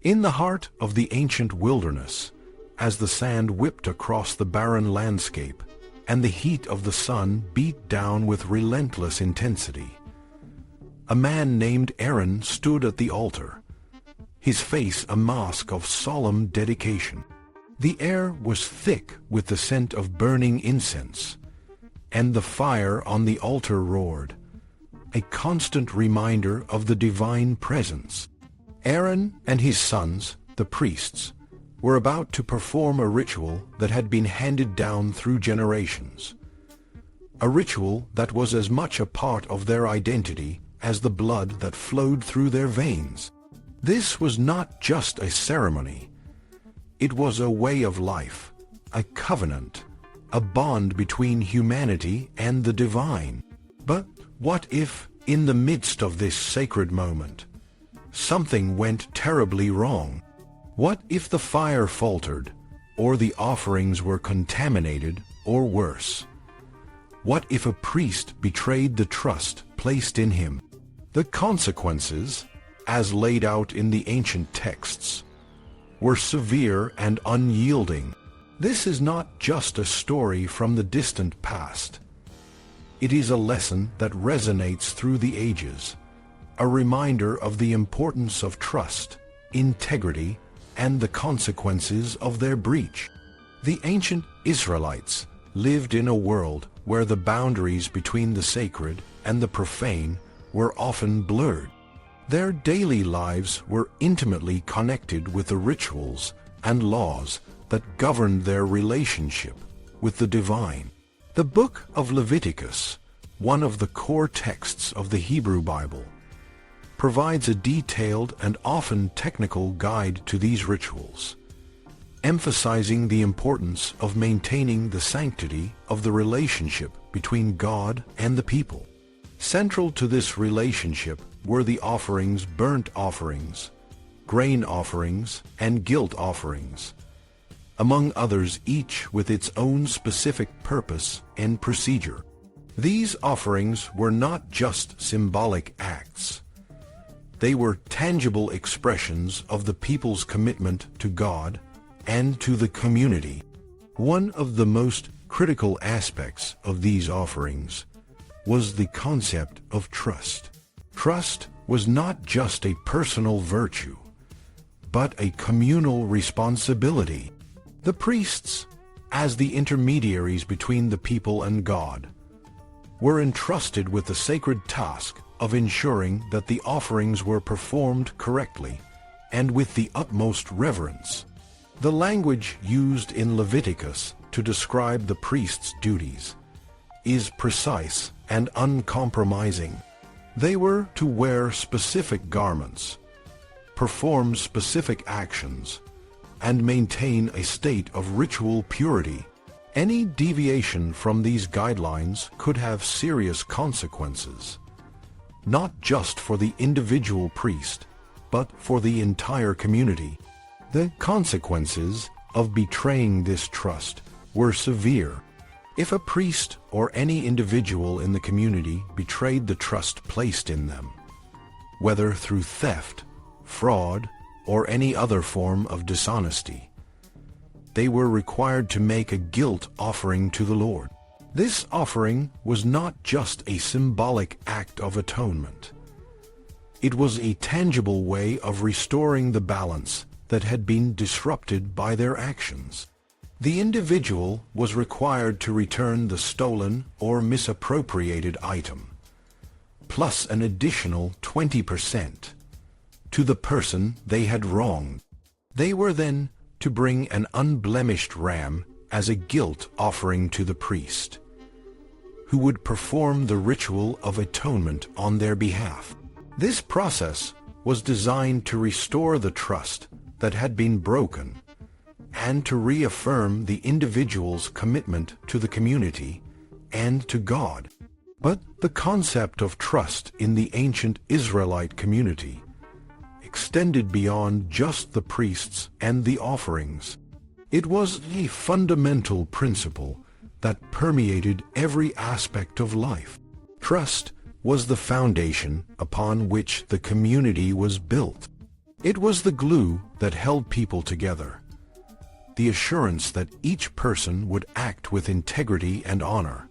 In the heart of the ancient wilderness, as the sand whipped across the barren landscape, and the heat of the sun beat down with relentless intensity, a man named Aaron stood at the altar, his face a mask of solemn dedication. The air was thick with the scent of burning incense, and the fire on the altar roared, a constant reminder of the divine presence. Aaron and his sons, the priests, were about to perform a ritual that had been handed down through generations, a ritual that was as much a part of their identity as the blood that flowed through their veins. This was not just a ceremony. It was a way of life, a covenant, a bond between humanity and the divine. But what if, in the midst of this sacred moment, something went terribly wrong? What if the fire faltered, or the offerings were contaminated, or worse? What if a priest betrayed the trust placed in him? The consequences, as laid out in the ancient texts, were severe and unyielding. This is not just a story from the distant past. It is a lesson that resonates through the ages, a reminder of the importance of trust, integrity, and the consequences of their breach. The ancient Israelites lived in a world where the boundaries between the sacred and the profane were often blurred. Their daily lives were intimately connected with the rituals and laws that governed their relationship with the divine. The Book of Leviticus, one of the core texts of the Hebrew Bible, provides a detailed and often technical guide to these rituals, emphasizing the importance of maintaining the sanctity of the relationship between God and the people. Central to this relationship were the offerings, burnt offerings, grain offerings, and guilt offerings, among others, each with its own specific purpose and procedure. These offerings were not just symbolic acts. They were tangible expressions of the people's commitment to God and to the community. One of the most critical aspects of these offerings was the concept of trust. Trust was not just a personal virtue, but a communal responsibility. The priests, as the intermediaries between the people and God, were entrusted with the sacred task of ensuring that the offerings were performed correctly and with the utmost reverence. The language used in Leviticus to describe the priest's duties is precise and uncompromising. They were to wear specific garments, perform specific actions, and maintain a state of ritual purity. Any deviation from these guidelines could have serious consequences, not just for the individual priest, but for the entire community. The consequences of betraying this trust were severe. If a priest or any individual in the community betrayed the trust placed in them, whether through theft, fraud, or any other form of dishonesty, they were required to make a guilt offering to the Lord. This offering was not just a symbolic act of atonement. It was a tangible way of restoring the balance that had been disrupted by their actions. The individual was required to return the stolen or misappropriated item, plus an additional 20%, to the person they had wronged. They were then to bring an unblemished ram as a guilt offering to the priest, who would perform the ritual of atonement on their behalf. This process was designed to restore the trust that had been broken and to reaffirm the individual's commitment to the community and to God. But the concept of trust in the ancient Israelite community extended beyond just the priests and the offerings. It was a fundamental principle that permeated every aspect of life. Trust was the foundation upon which the community was built. It was the glue that held people together, the assurance that each person would act with integrity and honor,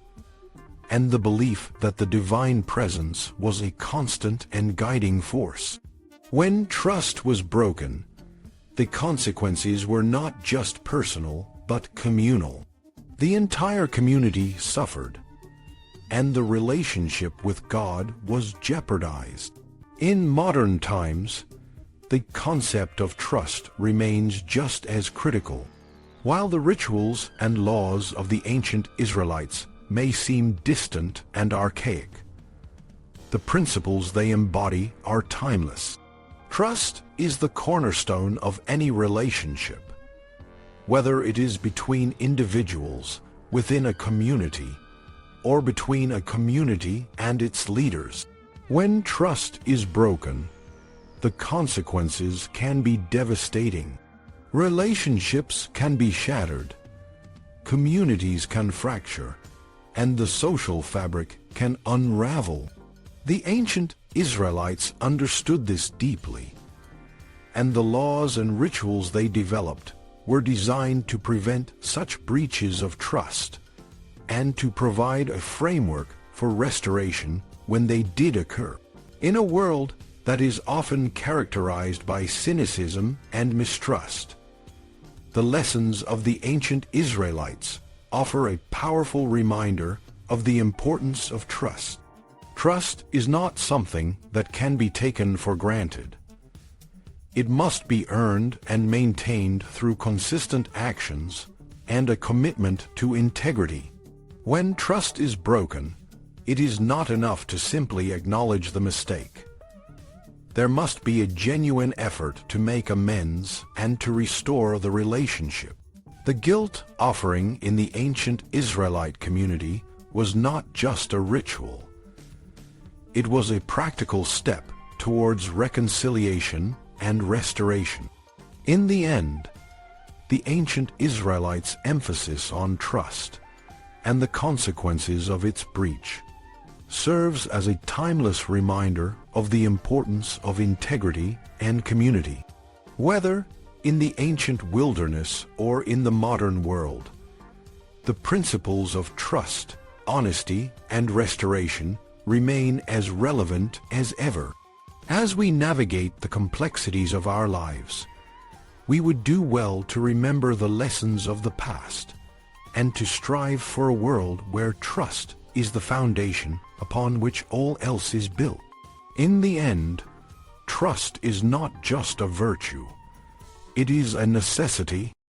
and the belief that the divine presence was a constant and guiding force. When trust was broken, the consequences were not just personal, but communal. The entire community suffered, and the relationship with God was jeopardized. In modern times, the concept of trust remains just as critical. While the rituals and laws of the ancient Israelites may seem distant and archaic, the principles they embody are timeless. Trust is the cornerstone of any relationship, whether it is between individuals, within a community, or between a community and its leaders. When trust is broken, the consequences can be devastating. Relationships can be shattered, communities can fracture, and the social fabric can unravel. The ancient Israelites understood this deeply, and the laws and rituals they developed were designed to prevent such breaches of trust and to provide a framework for restoration when they did occur. In a world that is often characterized by cynicism and mistrust, the lessons of the ancient Israelites offer a powerful reminder of the importance of trust. Trust is not something that can be taken for granted. It must be earned and maintained through consistent actions and a commitment to integrity. When trust is broken, it is not enough to simply acknowledge the mistake. There must be a genuine effort to make amends and to restore the relationship. The guilt offering in the ancient Israelite community was not just a ritual. It was a practical step towards reconciliation and restoration. In the end, the ancient Israelites' emphasis on trust and the consequences of its breach serves as a timeless reminder of the importance of integrity and community. Whether in the ancient wilderness or in the modern world, the principles of trust, honesty, and restoration remain as relevant as ever. As we navigate the complexities of our lives, we would do well to remember the lessons of the past and to strive for a world where trust is the foundation upon which all else is built. In the end, trust is not just a virtue. It is a necessity